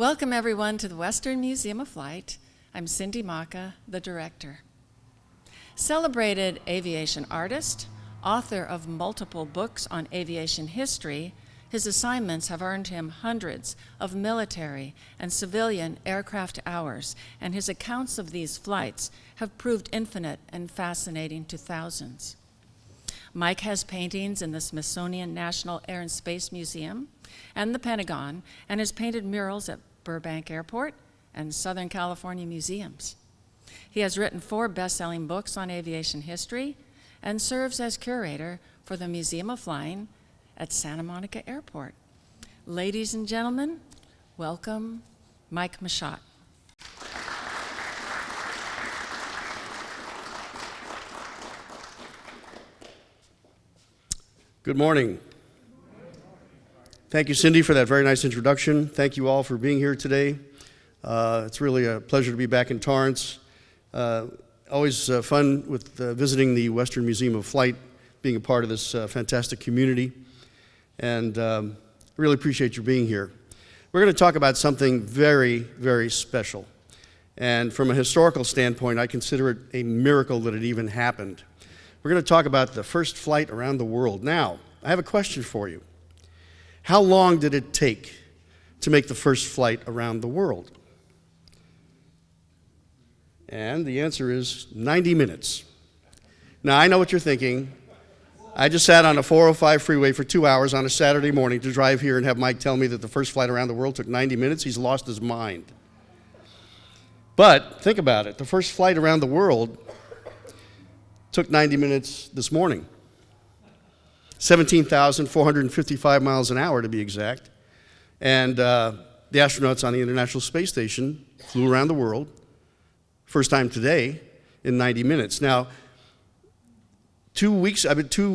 Welcome everyone to the Western Museum of Flight. I'm Cindy Maka, the director. Celebrated aviation artist, author of multiple books on aviation history, his assignments have earned him hundreds of military and civilian aircraft hours, and his accounts of these flights have proved infinite and fascinating to thousands. Mike has paintings in the Smithsonian National Air and Space Museum and the Pentagon, and has painted murals at Burbank Airport and Southern California museums. He has written 4 best-selling books on aviation history and serves as curator for the Museum of Flying at Santa Monica Airport. Ladies and gentlemen, welcome Mike Machat. Good morning. Thank you, Cindy, for that very nice introduction. Thank you all for being here today. It's really a pleasure to be back in Torrance. Always fun with visiting the Western Museum of Flight, being a part of this fantastic community. And I really appreciate you being here. We're going to talk about something very, very special. And from a historical standpoint, I consider it a miracle that it even happened. We're going to talk about the first flight around the world. Now, I have a question for you. How long did it take to make the first flight around the world? And the answer is 90 minutes. Now, I know what you're thinking. I just sat on a 405 freeway for 2 hours on a Saturday morning to drive here and have Mike tell me that the first flight around the world took 90 minutes. He's lost his mind. But think about it. The first flight around the world took 90 minutes this morning. 17,455 miles an hour to be exact. And the astronauts on the International Space Station flew around the world, first time today, in 90 minutes. Now, 2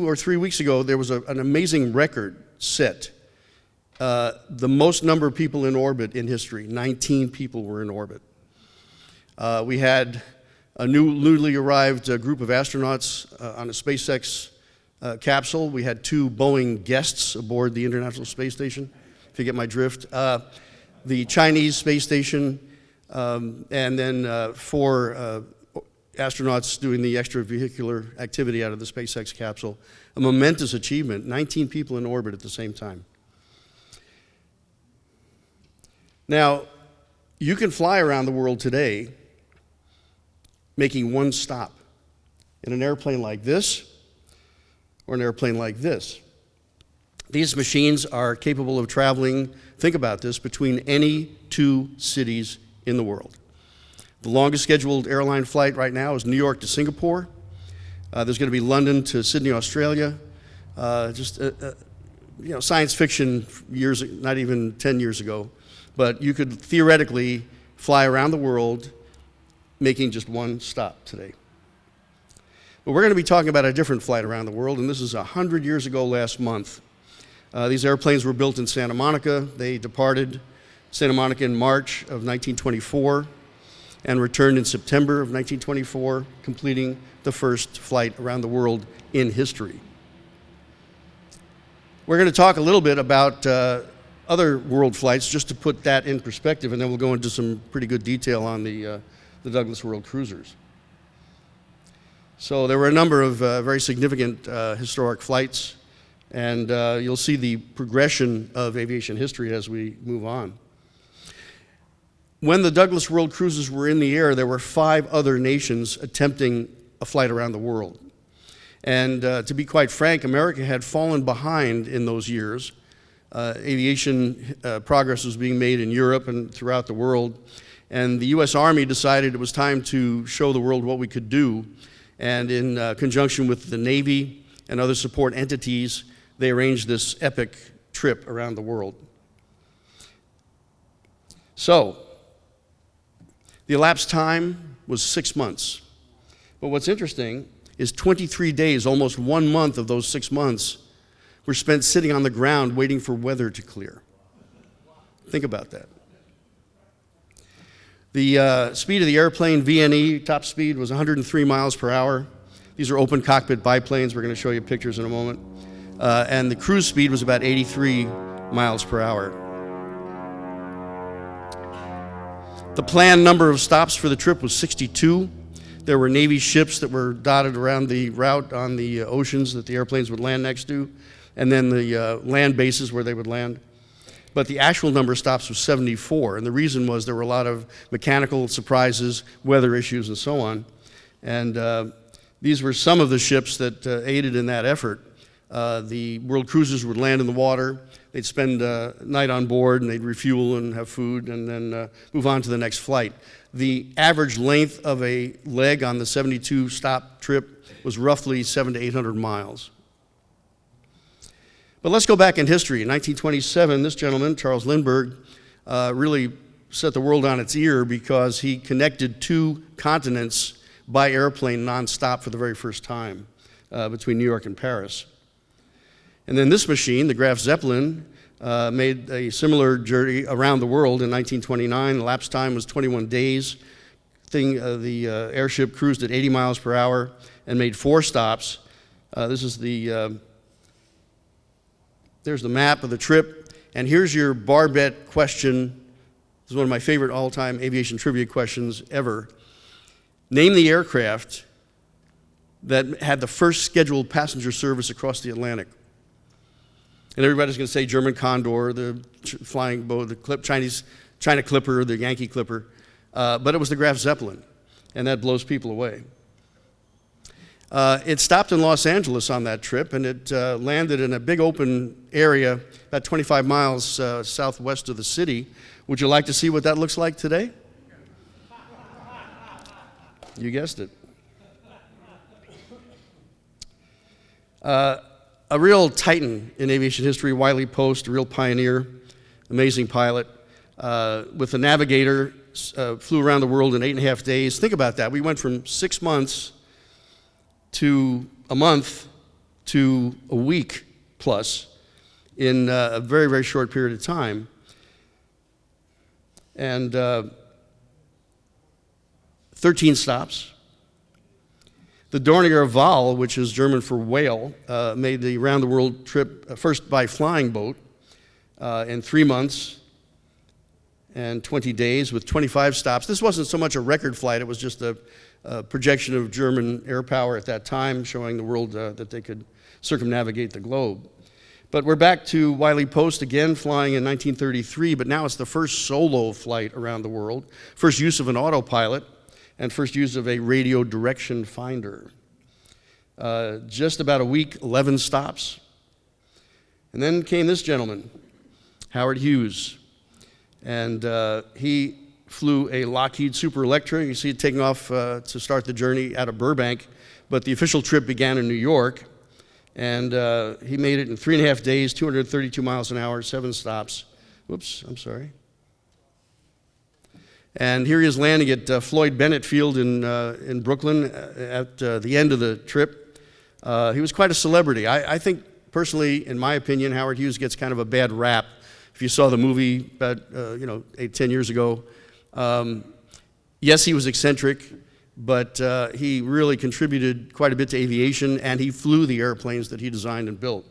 or 3 weeks ago, there was an amazing record set. The most number of people in orbit in history, 19 people were in orbit. We had a newly arrived group of astronauts on a SpaceX capsule. We had 2 Boeing guests aboard the International Space Station, if you get my drift. The Chinese space station, and then 4 astronauts doing the extravehicular activity out of the SpaceX capsule. A momentous achievement, 19 people in orbit at the same time. Now, you can fly around the world today making one stop in an airplane like this or an airplane like this. These machines are capable of traveling, think about this, between any 2 cities in the world. The longest scheduled airline flight right now is New York to Singapore. There's going to be London to Sydney, Australia. Science fiction years, not even 10 years ago. But you could theoretically fly around the world making just one stop today. But we're going to be talking about a different flight around the world, and this is 100 years ago last month. These airplanes were built in Santa Monica. They departed Santa Monica in March of 1924 and returned in September of 1924, completing the first flight around the world in history. We're going to talk a little bit about other world flights, just to put that in perspective, and then we'll go into some pretty good detail on the Douglas World Cruisers. So there were a number of very significant historic flights, and you'll see the progression of aviation history as we move on. When the Douglas World Cruisers were in the air, there were 5 other nations attempting a flight around the world. And to be quite frank, America had fallen behind in those years. Aviation progress was being made in Europe and throughout the world. And the U.S. Army decided it was time to show the world what we could do. And in conjunction with the Navy and other support entities, they arranged this epic trip around the world. So, the elapsed time was 6 months. But what's interesting is 23 days, almost 1 month of those 6 months, were spent sitting on the ground waiting for weather to clear. Think about that. The speed of the airplane, VNE, top speed, was 103 miles per hour. These are open cockpit biplanes. We're going to show you pictures in a moment. And the cruise speed was about 83 miles per hour. The planned number of stops for the trip was 62. There were Navy ships that were dotted around the route on the oceans that the airplanes would land next to, and then the land bases where they would land. But the actual number of stops was 74, and the reason was there were a lot of mechanical surprises, weather issues, and so on. And these were some of the ships that aided in that effort. The world cruisers would land in the water, they'd spend a night on board, and they'd refuel and have food, and then move on to the next flight. The average length of a leg on the 72-stop trip was roughly 700 to 800 miles. But let's go back in history. In 1927, this gentleman, Charles Lindbergh, really set the world on its ear because he connected 2 continents by airplane nonstop for the very first time between New York and Paris. And then this machine, the Graf Zeppelin, made a similar journey around the world in 1929. The lapse time was 21 days. The airship cruised at 80 miles per hour and made 4 stops. This is there's the map of the trip. And here's your bar bet question. This is one of my favorite all-time aviation trivia questions ever. Name the aircraft that had the first scheduled passenger service across the Atlantic. And everybody's going to say German Condor, the flying boat, the China Clipper, the Yankee Clipper. But it was the Graf Zeppelin, and that blows people away. It stopped in Los Angeles on that trip, and it landed in a big open area about 25 miles southwest of the city. Would you like to see what that looks like today? You guessed it. A real titan in aviation history, Wiley Post, a real pioneer, amazing pilot. With the Navigator, flew around the world in 8.5 days. Think about that. We went from 6 months to a month to a week plus in a very, very short period of time. And 13 stops. The Dornier Wahl, which is German for whale, made the round-the-world trip first by flying boat in 3 months and 20 days with 25 stops. This wasn't so much a record flight, it was just a projection of German air power at that time, showing the world that they could circumnavigate the globe. But we're back to Wiley Post again, flying in 1933, but now it's the first solo flight around the world, first use of an autopilot, and first use of a radio direction finder. Just about a week, 11 stops. And then came this gentleman, Howard Hughes. And he flew a Lockheed Super Electra. You see it taking off to start the journey out of Burbank. But the official trip began in New York. And he made it in 3.5 days, 232 miles an hour, 7 stops. Whoops, I'm sorry. And here he is landing at Floyd Bennett Field in Brooklyn at the end of the trip. He was quite a celebrity. I think, personally, in my opinion, Howard Hughes gets kind of a bad rap. If you saw the movie about 8-10 years ago, yes, he was eccentric, but he really contributed quite a bit to aviation, and he flew the airplanes that he designed and built.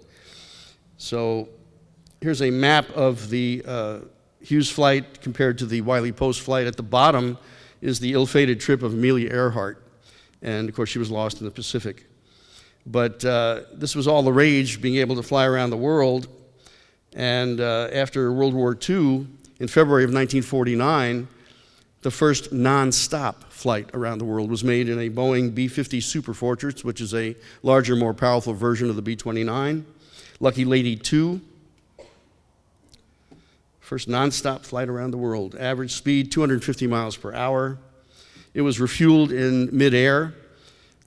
So here's a map of the Hughes flight compared to the Wiley Post flight. At the bottom is the ill-fated trip of Amelia Earhart, and of course she was lost in the Pacific. But this was all the rage, being able to fly around the world. And after World War II, in February of 1949, the first non-stop flight around the world was made in a Boeing B-50 Superfortress, which is a larger, more powerful version of the B-29. Lucky Lady 2. First non-stop flight around the world. Average speed, 250 miles per hour. It was refueled in midair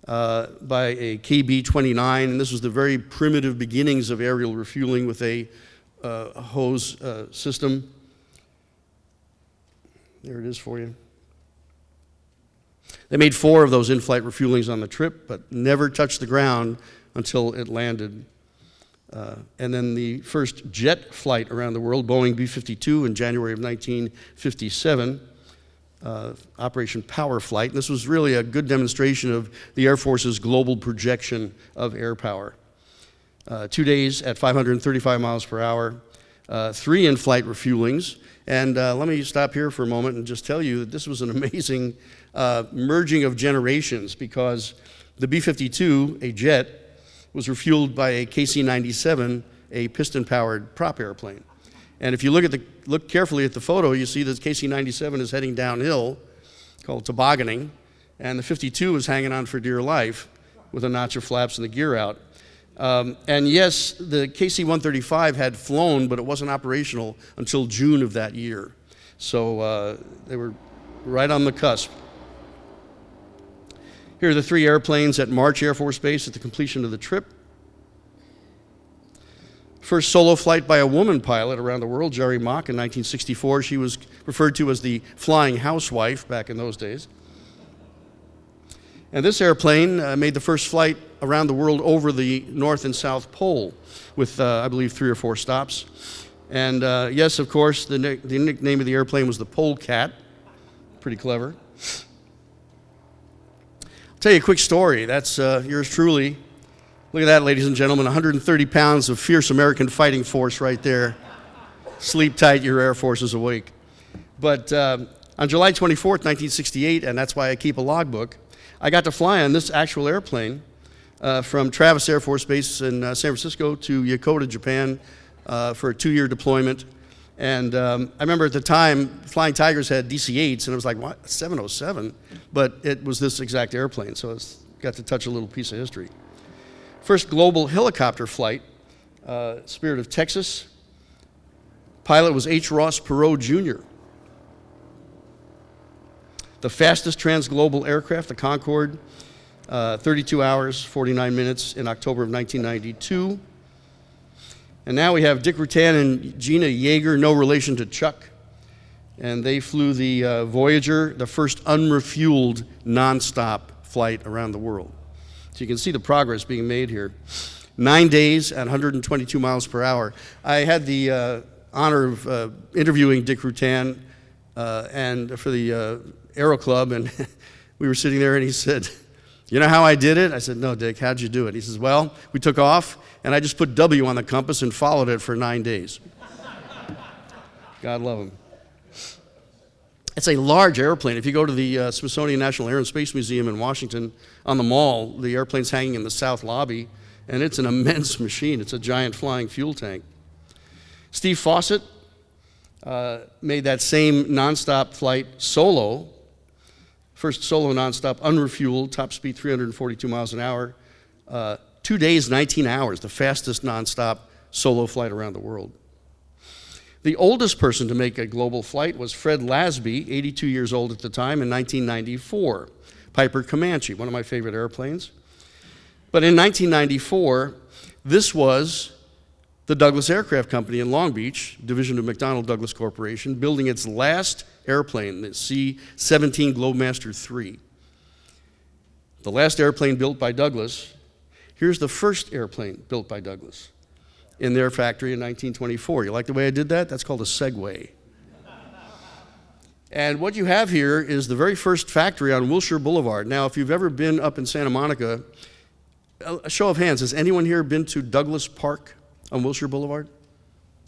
by a KB-29, and this was the very primitive beginnings of aerial refueling with a hose system. There it is for you. They made 4 of those in-flight refuelings on the trip, but never touched the ground until it landed. And then the first jet flight around the world, Boeing B-52 in January of 1957, Operation Power Flight. And this was really a good demonstration of the Air Force's global projection of air power. 2 days at 535 miles per hour. 3 in-flight refuelings. And let me stop here for a moment and just tell you that this was an amazing merging of generations, because the B-52, a jet, was refueled by a KC-97, a piston-powered prop airplane. And if you look carefully at the photo, you see that KC-97 is heading downhill, called tobogganing, and the 52 is hanging on for dear life with a notch of flaps and the gear out. And yes, the KC-135 had flown, but it wasn't operational until June of that year. So they were right on the cusp. Here are the 3 airplanes at March Air Force Base at the completion of the trip. First solo flight by a woman pilot around the world, Jerry Mock, in 1964. She was referred to as the flying housewife back in those days. And this airplane made the first flight around the world over the North and South Pole with, I believe, 3 or 4 stops. And yes, of course, the nickname of the airplane was the Polecat. Pretty clever. I'll tell you a quick story. That's yours truly. Look at that, ladies and gentlemen, 130 pounds of fierce American fighting force right there. Sleep tight, your Air Force is awake. But on July 24th, 1968, and that's why I keep a logbook, I got to fly on this actual airplane from Travis Air Force Base in San Francisco to Yokota, Japan for a 2-year deployment. And I remember at the time, Flying Tigers had DC-8s, and it was like, what, 707? But it was this exact airplane, so I got to touch a little piece of history. First global helicopter flight, Spirit of Texas. Pilot was H. Ross Perot, Jr. The fastest transglobal aircraft, the Concorde, 32 hours, 49 minutes in October of 1992. And now we have Dick Rutan and Gina Yeager, no relation to Chuck. And they flew the Voyager, the first unrefueled nonstop flight around the world. So you can see the progress being made here. 9 days at 122 miles per hour. I had the honor of interviewing Dick Rutan and for the Aero Club, and we were sitting there and he said, "You know how I did it?" I said, "No, Dick, how'd you do it?" He says, "Well, we took off and I just put W on the compass and followed it for 9 days. God love him. It's a large airplane. If you go to the Smithsonian National Air and Space Museum in Washington, on the mall, the airplane's hanging in the south lobby, and it's an immense machine. It's a giant flying fuel tank. Steve Fawcett made that same nonstop flight solo, first solo nonstop, unrefueled, top speed 342 miles an hour, 2 days, 19 hours, the fastest nonstop solo flight around the world. The oldest person to make a global flight was Fred Lasby, 82 years old at the time, in 1994. Piper Comanche, one of my favorite airplanes. But in 1994, this was the Douglas Aircraft Company in Long Beach, division of McDonnell Douglas Corporation, building its last airplane, the C-17 Globemaster III. The last airplane built by Douglas. Here's the first airplane built by Douglas in their factory in 1924. You like the way I did that? That's called a Segway. And what you have here is the very first factory on Wilshire Boulevard. Now, if you've ever been up in Santa Monica, a show of hands, has anyone here been to Douglas Park on Wilshire Boulevard?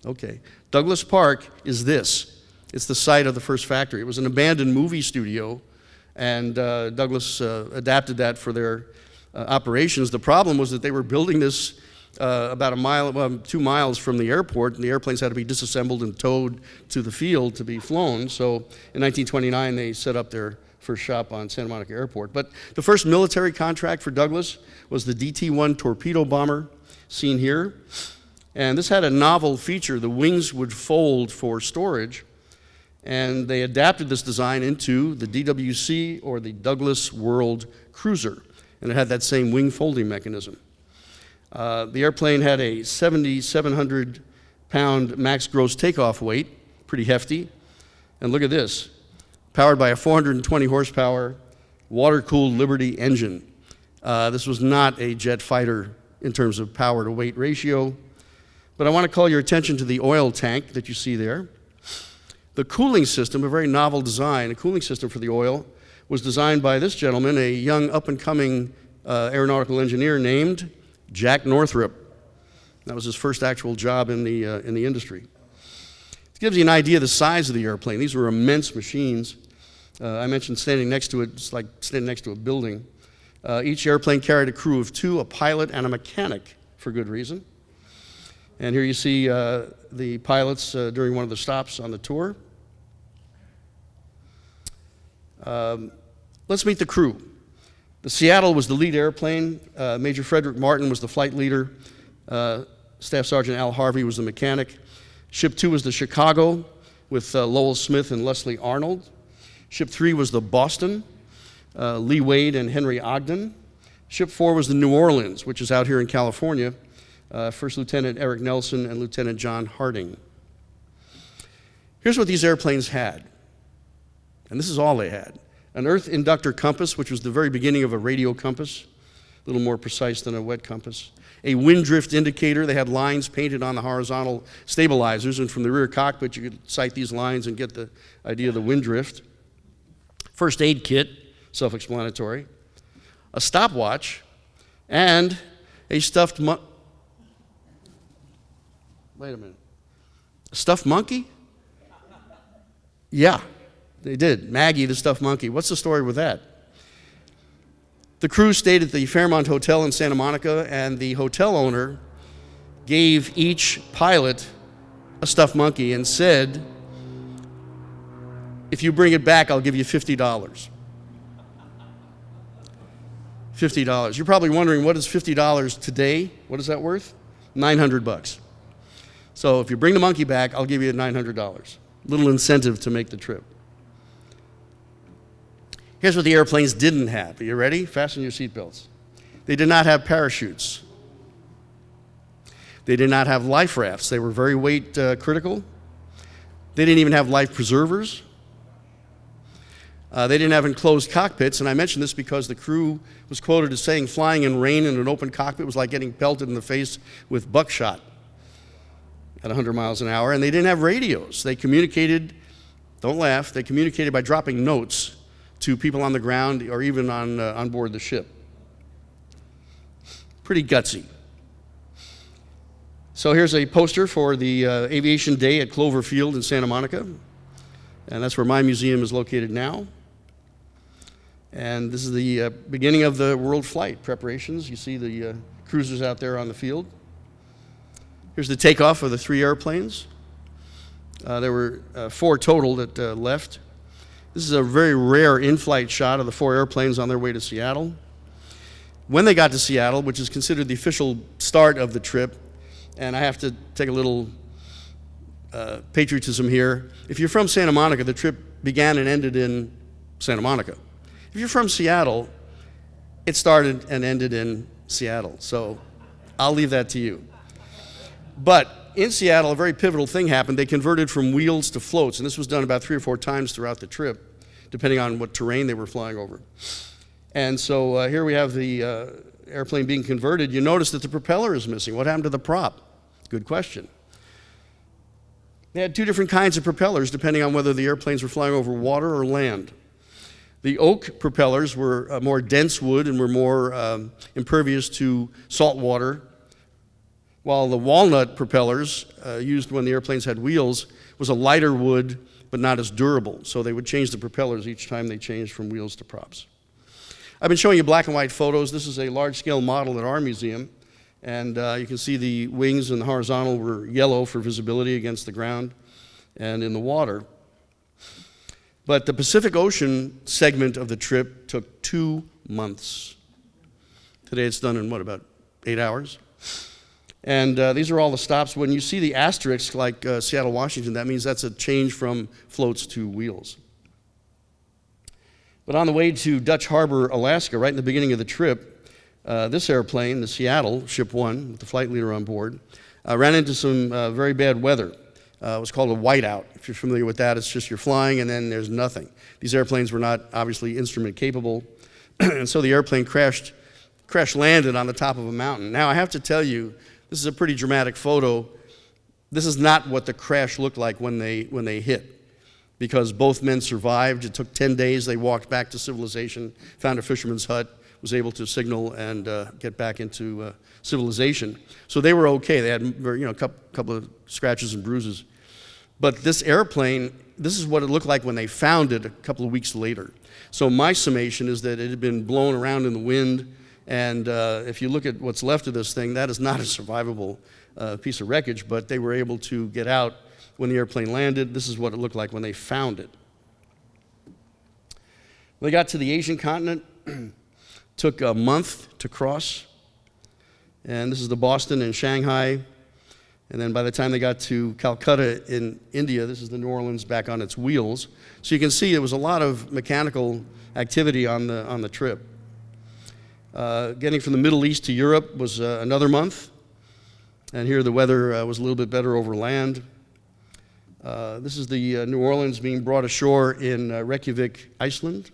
Okay. Douglas Park is this. It's the site of the first factory. It was an abandoned movie studio, and Douglas adapted that for their operations. The problem was that they were building this about 2 miles from the airport, and the airplanes had to be disassembled and towed to the field to be flown. So in 1929, they set up their first shop on Santa Monica Airport. But the first military contract for Douglas was the DT-1 torpedo bomber, seen here. And this had a novel feature. The wings would fold for storage, and they adapted this design into the DWC, or the Douglas World Cruiser, and it had that same wing folding mechanism. The airplane had a 7,700-pound max gross takeoff weight, pretty hefty. And look at this, powered by a 420 horsepower water-cooled Liberty engine. This was not a jet fighter in terms of power to weight ratio. But I want to call your attention to the oil tank that you see there. The cooling system, a very novel design, a cooling system for the oil, was designed by this gentleman, a young up-and-coming aeronautical engineer named Jack Northrop. That was his first actual job in the industry. Gives you an idea of the size of the airplane. These were immense machines. I mentioned standing next to it, it's like standing next to a building. Each airplane carried a crew of 2, a pilot and a mechanic, for good reason. And here you see the pilots during one of the stops on the tour. Let's meet the crew. The Seattle was the lead airplane. Major Frederick Martin was the flight leader. Staff Sergeant Al Harvey was the mechanic. Ship 2 was the Chicago with Lowell Smith and Leslie Arnold. Ship 3 was the Boston, Lee Wade and Henry Ogden. Ship 4 was the New Orleans, which is out here in California. First Lieutenant Eric Nelson and Lieutenant John Harding. Here's what these airplanes had, and this is all they had. An earth inductor compass, which was the very beginning of a radio compass, a little more precise than a wet compass. A wind drift indicator. They had lines painted on the horizontal stabilizers, and from the rear cockpit you could sight these lines and get the idea of the wind drift. First aid kit, self-explanatory. A stopwatch, and a stuffed Wait a minute. A stuffed monkey? Yeah, they did. Maggie the stuffed monkey. What's the story with that? The crew stayed at the Fairmont Hotel in Santa Monica, and the hotel owner gave each pilot a stuffed monkey and said, if you bring it back, I'll give you $50. $50. You're probably wondering, what is $50 today? What is that worth? $900. So if you bring the monkey back, I'll give you $900. Little incentive to make the trip. Here's what the airplanes didn't have. Are you ready? Fasten your seatbelts. They did not have parachutes. They did not have life rafts. They were very weight critical. They didn't even have life preservers. They didn't have enclosed cockpits, and I mention this because the crew was quoted as saying flying in rain in an open cockpit was like getting pelted in the face with buckshot at 100 miles an hour, and they didn't have radios. They communicated, don't laugh, they communicated by dropping notes to people on the ground or even on board the ship. Pretty gutsy. So here's a poster for the Aviation Day at Clover Field in Santa Monica, and that's where my museum is located now. And this is the beginning of the world flight preparations. You see the cruisers out there on the field. Here's the takeoff of the 3 airplanes. There were 4 total that left. This is a very rare in-flight shot of the 4 airplanes on their way to Seattle. When they got to Seattle, which is considered the official start of the trip, and I have to take a little patriotism here. If you're from Santa Monica, the trip began and ended in Santa Monica. If you're from Seattle, it started and ended in Seattle. So I'll leave that to you. But in Seattle, a very pivotal thing happened. They converted from wheels to floats, and this was done about 3 or 4 times throughout the trip, depending on what terrain they were flying over. And so here we have the airplane being converted. You notice that the propeller is missing. What happened to the prop? Good question. They had 2 different kinds of propellers, depending on whether the airplanes were flying over water or land. The oak propellers were more dense wood and were more impervious to salt water, while the walnut propellers used when the airplanes had wheels was a lighter wood but not as durable. So they would change the propellers each time they changed from wheels to props. I've been showing you black and white photos. This is a large-scale model at our museum, and you can see the wings and the horizontal were yellow for visibility against the ground and in the water. But the Pacific Ocean segment of the trip took 2 months. Today it's done in, what, about 8 hours? And these are all the stops. When you see the asterisk like Seattle, Washington, that means that's a change from floats to wheels. But on the way to Dutch Harbor, Alaska, right in the beginning of the trip, this airplane, the Seattle, Ship 1, with the flight leader on board, ran into some very bad weather. It was called a whiteout. If you're familiar with that, it's just you're flying and then there's nothing. These airplanes were not obviously instrument capable, and so the airplane crash landed on the top of a mountain. Now I have to tell you, this is a pretty dramatic photo. This is not what the crash looked like when they hit, because both men survived. It took 10 days. They walked back to civilization, found a fisherman's hut, was able to signal and get back into civilization. So they were okay. They had a couple of scratches and bruises. But this airplane, this is what it looked like when they found it a couple of weeks later. So my summation is that it had been blown around in the wind, and if you look at what's left of this thing, that is not a survivable piece of wreckage, but they were able to get out when the airplane landed. This is what it looked like when they found it. When they got to the Asian continent, took a month to cross, and this is the Boston and Shanghai. And then by the time they got to Calcutta in India, this is the New Orleans back on its wheels. So you can see there was a lot of mechanical activity on the trip. Getting from the Middle East to Europe was another month. And here the weather was a little bit better over land. This is the New Orleans being brought ashore in Reykjavik, Iceland.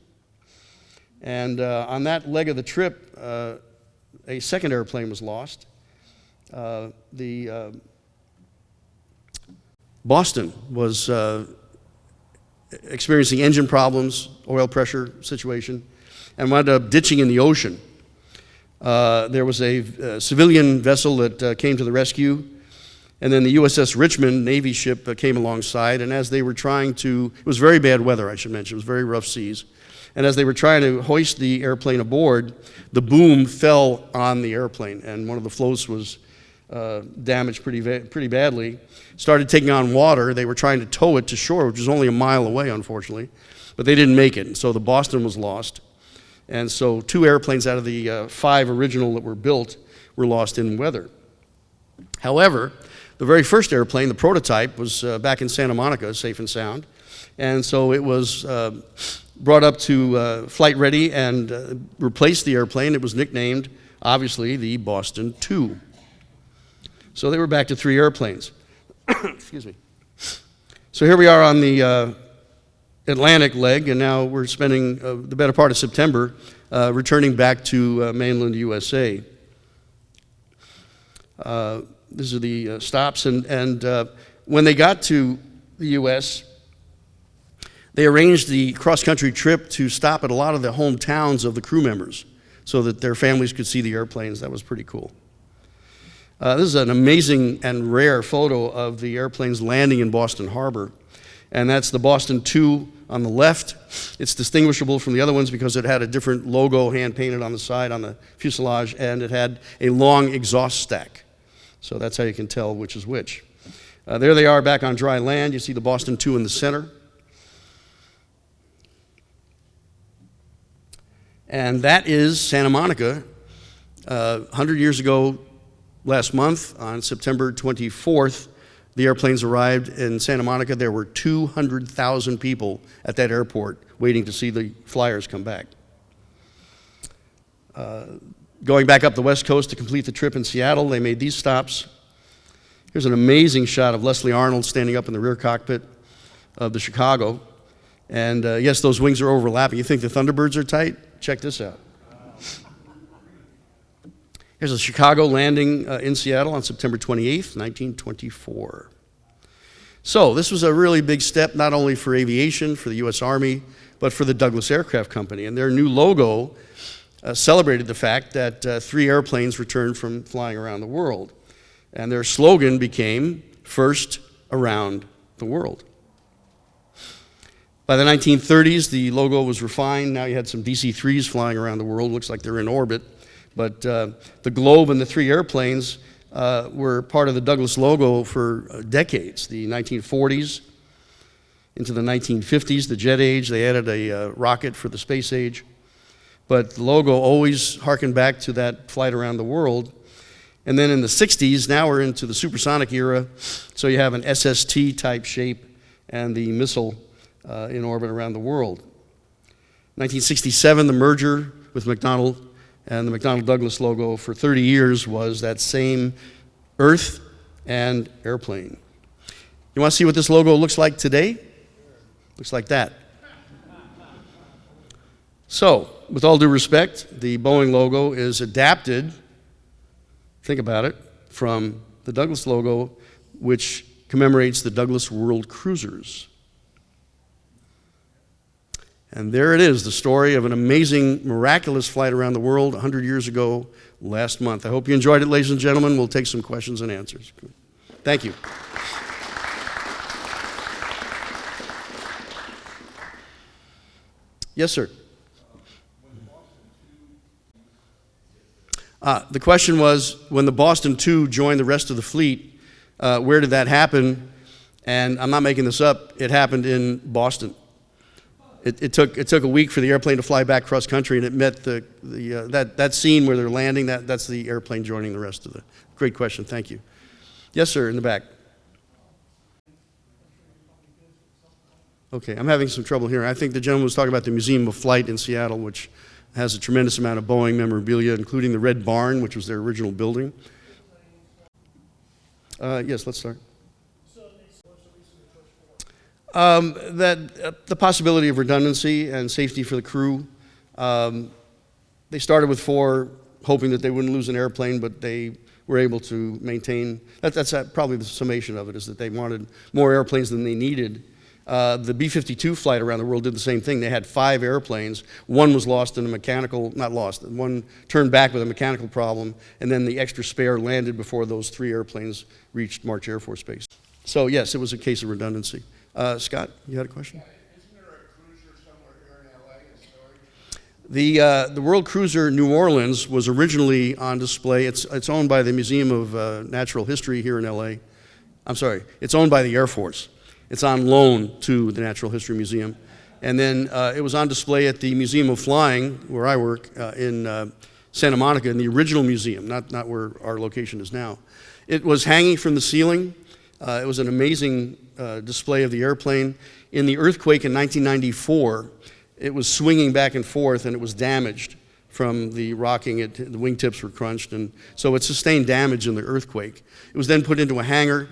And on that leg of the trip, a second airplane was lost. The Boston was experiencing engine problems, oil pressure situation, and wound up ditching in the ocean. There was a civilian vessel that came to the rescue, and then the USS Richmond Navy ship came alongside, and as they were trying to, it was very bad weather, I should mention, it was very rough seas, and as they were trying to hoist the airplane aboard, the boom fell on the airplane, and one of the floats was damaged pretty badly. Started taking on water. They were trying to tow it to shore, which was only a mile away, unfortunately, but they didn't make it, and so the Boston was lost. And so 2 airplanes out of the 5 original that were built were lost in weather. However, the very first airplane, the prototype, was back in Santa Monica, safe and sound, and so it was brought up to flight ready and replaced the airplane. It was nicknamed, obviously, the Boston II. So they were back to 3 airplanes. Excuse me. So here we are on the Atlantic leg, and now we're spending the better part of September returning back to mainland USA. These are the stops, and when they got to the U.S., they arranged the cross-country trip to stop at a lot of the hometowns of the crew members so that their families could see the airplanes. That was pretty cool. This is an amazing and rare photo of the airplanes landing in Boston Harbor, and that's the Boston II on the left. It's distinguishable from the other ones because it had a different logo hand-painted on the side on the fuselage, and it had a long exhaust stack. So that's how you can tell which is which. There they are back on dry land. You see the Boston II in the center. And that is Santa Monica. 100 years ago, last month, on September 24th, the airplanes arrived in Santa Monica. There were 200,000 people at that airport waiting to see the flyers come back. Going back up the West Coast to complete the trip in Seattle, they made these stops. Here's an amazing shot of Leslie Arnold standing up in the rear cockpit of the Chicago. And yes, those wings are overlapping. You think the Thunderbirds are tight? Check this out. Here's a Chicago landing in Seattle on September 28th, 1924. So this was a really big step, not only for aviation, for the U.S. Army, but for the Douglas Aircraft Company. And their new logo celebrated the fact that 3 airplanes returned from flying around the world. And their slogan became, "First Around the World." By the 1930s, the logo was refined. Now you had some DC-3s flying around the world. Looks like they're in orbit. But the globe and the 3 airplanes were part of the Douglas logo for decades. The 1940s into the 1950s, the jet age, they added a rocket for the space age. But the logo always harkened back to that flight around the world. And then in the 60s, now we're into the supersonic era. So you have an SST type shape and the missile in orbit around the world. 1967, the merger with McDonnell and the McDonnell Douglas logo for 30 years was that same Earth and airplane. You want to see what this logo looks like today? Looks like that. So, with all due respect, the Boeing logo is adapted, think about it, from the Douglas logo, which commemorates the Douglas World Cruisers. And there it is, the story of an amazing, miraculous flight around the world 100 years ago last month. I hope you enjoyed it, ladies and gentlemen. We'll take some questions and answers. Thank you. Yes, sir. The question was, when the Boston II joined the rest of the fleet, where did that happen? And I'm not making this up, it happened in Boston. It took a week for the airplane to fly back cross country, and it met that scene where they're landing, that's the airplane joining the rest of the. Great question, thank you. Yes, sir, in the back. Okay, I'm having some trouble here. I think the gentleman was talking about the Museum of Flight in Seattle, which has a tremendous amount of Boeing memorabilia, including the Red Barn, which was their original building. Yes, let's start. The possibility of redundancy and safety for the crew. They started with 4, hoping that they wouldn't lose an airplane, but they were able to maintain. That's probably the summation of it, is that they wanted more airplanes than they needed. The B-52 flight around the world did the same thing. They had 5 airplanes. One was lost in a mechanical, not lost, one turned back with a mechanical problem, and then the extra spare landed before those 3 airplanes reached March Air Force Base. So yes, it was a case of redundancy. Scott, you had a question? Isn't there a cruiser somewhere here in LA in storage? The World Cruiser New Orleans was originally on display. It's owned by the Museum of Natural History here in LA. I'm sorry, it's owned by the Air Force. It's on loan to the Natural History Museum. And then it was on display at the Museum of Flying, where I work, in Santa Monica, in the original museum, not where our location is now. It was hanging from the ceiling. It was an amazing display of the airplane. In the earthquake in 1994, it was swinging back and forth, and it was damaged from the rocking. The wingtips were crunched, and so it sustained damage in the earthquake. It was then put into a hangar,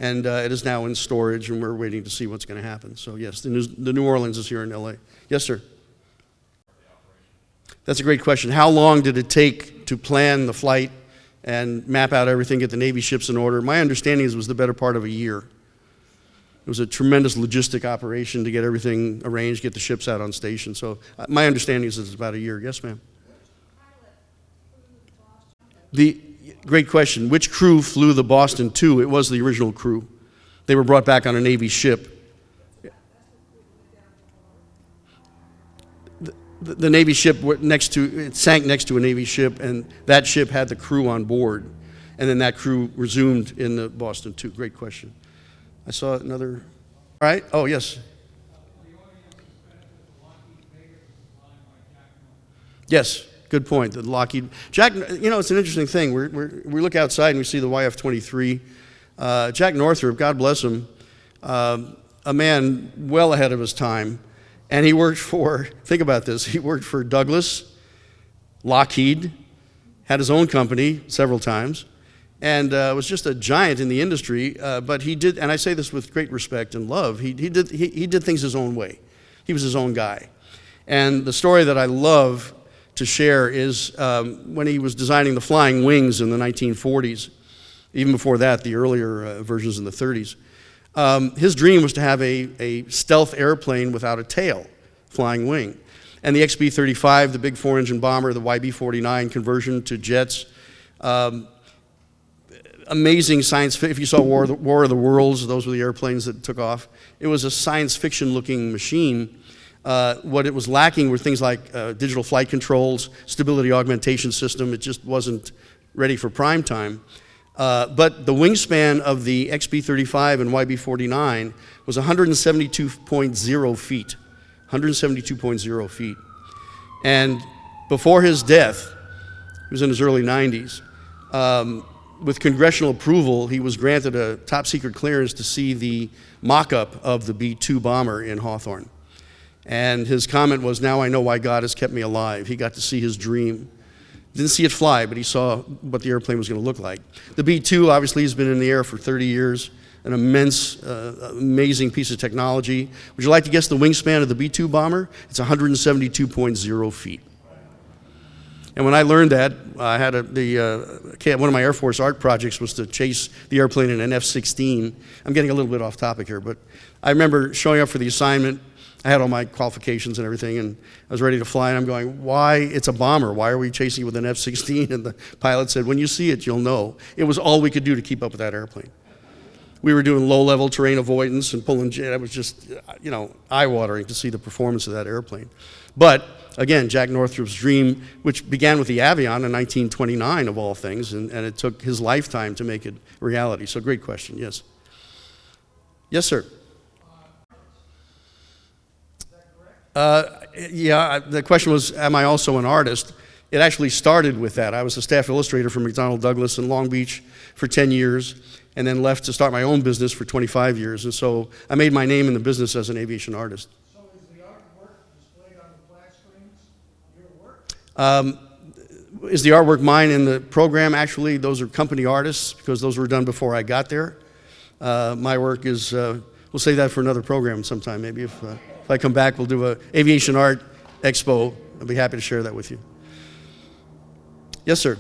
and it is now in storage, and we're waiting to see what's going to happen. So yes, the New Orleans is here in LA. Yes, sir. That's a great question. How long did it take to plan the flight and map out everything, get the Navy ships in order? My understanding is it was the better part of a year. It was a tremendous logistic operation to get everything arranged, get the ships out on station. So my understanding is it's about a year. Yes, ma'am. Great question. Which crew flew the Boston II? It was the original crew. They were brought back on a Navy ship. The Navy ship it sank next to a Navy ship, and that ship had the crew on board. And then that crew resumed in the Boston II. Great question. I saw another. All right. Oh, yes. Yes. Good point. The Lockheed. Jack, it's an interesting thing. We look outside and we see the YF-23. Jack Northrop, God bless him, a man well ahead of his time. And he worked for, think about this, he worked for Douglas, Lockheed, had his own company several times, and was just a giant in the industry. But he did, and I say this with great respect and love, he did things his own way. He was his own guy. And the story that I love to share is when he was designing the flying wings in the 1940s, even before that, the earlier versions in the 30s. His dream was to have a stealth airplane without a tail, flying wing. And the XB-35, the big 4-engine bomber, the YB-49 conversion to jets, amazing science fiction. If you saw War of the Worlds, those were the airplanes that took off. It was a science fiction looking machine. What it was lacking were things like digital flight controls, stability augmentation system. It just wasn't ready for prime time. But the wingspan of the XB-35 and YB-49 was 172.0 feet. 172.0 feet. And before his death, he was in his early 90s, with congressional approval, he was granted a top secret clearance to see the mock-up of the B-2 bomber in Hawthorne. And his comment was, "Now I know why God has kept me alive." He got to see his dream. Didn't see it fly, but he saw what the airplane was going to look like. The B-2 obviously has been in the air for 30 years, an immense, amazing piece of technology. Would you like to guess the wingspan of the B-2 bomber? It's 172.0 feet. And when I learned that, I had one of my Air Force art projects was to chase the airplane in an F-16. I'm getting a little bit off topic here, but I remember showing up for the assignment. I had all my qualifications and everything, and I was ready to fly, and I'm going, why? It's a bomber. Why are we chasing it with an F-16? And the pilot said, when you see it, you'll know. It was all we could do to keep up with that airplane. we were doing low-level terrain avoidance and pulling jet. It was just, you know, eye-watering to see the performance of that airplane. But again, Jack Northrop's dream, which began with the Avion in 1929 of all things, and it took his lifetime to make it reality. So great question, yes. Yes, sir. Yeah, the question was, am I also an artist? It actually started with that. I was a staff illustrator for McDonnell Douglas in Long Beach for 10 years, and then left to start my own business for 25 years. And so I made my name in the business as an aviation artist. So is the artwork displayed on the flat screens your work? Is the artwork mine in the program? Actually, those are company artists because those were done before I got there. My work is, we'll save that for another program sometime. Maybe if I come back, we'll do an aviation art expo. I'll be happy to share that with you. Yes, sir.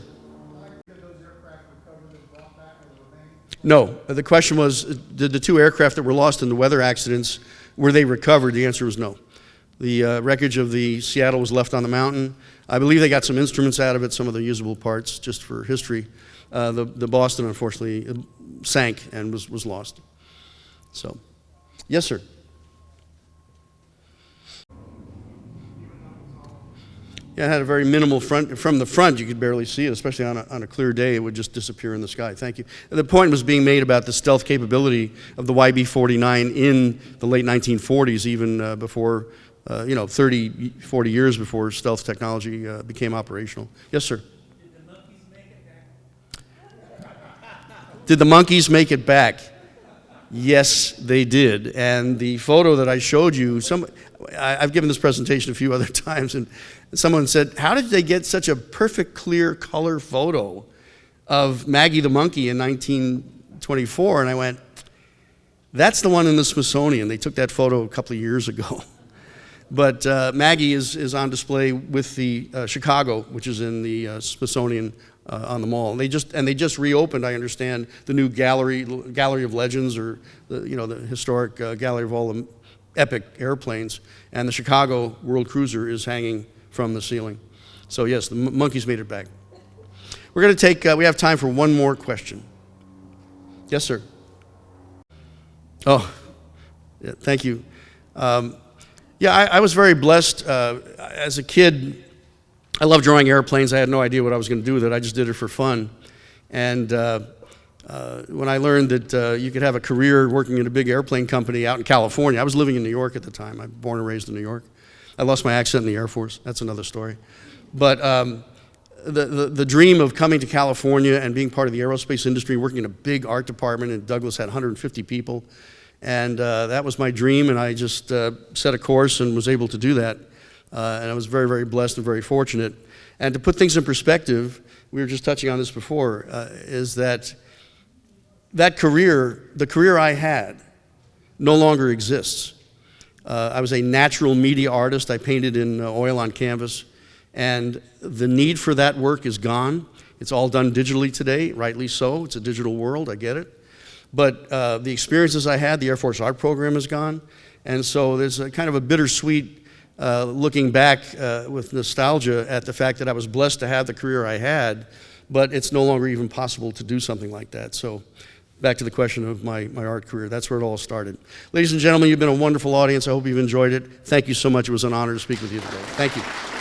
No. The question was, did the two aircraft that were lost in the weather accidents, were they recovered? The answer was no. The wreckage of the Seattle was left on the mountain. I believe they got some instruments out of it, some of the usable parts, just for history. The Boston, unfortunately, sank and was lost. So, yes, sir. Yeah, it had a very minimal front. From the front, you could barely see it, especially on a clear day. It would just disappear in the sky. Thank you. And the point was being made about the stealth capability of the YB-49 in the late 1940s, even before, 30, 40 years before stealth technology became operational. Yes, sir. Did the monkeys make it back? Yes, they did. And the photo that I showed you, I've given this presentation a few other times, and someone said, how did they get such a perfect, clear color photo of Maggie the monkey in 1924? And I went, that's the one in the Smithsonian. They took that photo a couple of years ago. But Maggie is on display with the Chicago, which is in the Smithsonian on the mall. And they just reopened, I understand, the new gallery of legends, or the historic gallery of all the epic airplanes. And the Chicago World Cruiser is hanging from the ceiling. So yes, the monkeys made it back. We're going to take, we have time for one more question. Yes, sir. Oh, yeah, thank you. Yeah, I was very blessed. As a kid, I loved drawing airplanes. I had no idea what I was going to do with it. I just did it for fun. And when I learned that you could have a career working in a big airplane company out in California, I was living in New York at the time. I'm born and raised in New York. I lost my accent in the Air Force. That's another story. But the dream of coming to California and being part of the aerospace industry, working in a big art department, and Douglas had 150 people, and that was my dream, and I just set a course and was able to do that. And I was very, very blessed and very fortunate. And to put things in perspective, we were just touching on this before, is that career, the career I had, no longer exists. I was a natural media artist. I painted in oil on canvas, and the need for that work is gone. It's all done digitally today, rightly so. It's a digital world, I get it. But the experiences I had, the Air Force Art Program is gone, and so there's a kind of a bittersweet looking back with nostalgia at the fact that I was blessed to have the career I had, but it's no longer even possible to do something like that. So back to the question of my art career. That's where it all started. Ladies and gentlemen, you've been a wonderful audience. I hope you've enjoyed it. Thank you so much. It was an honor to speak with you today. Thank you.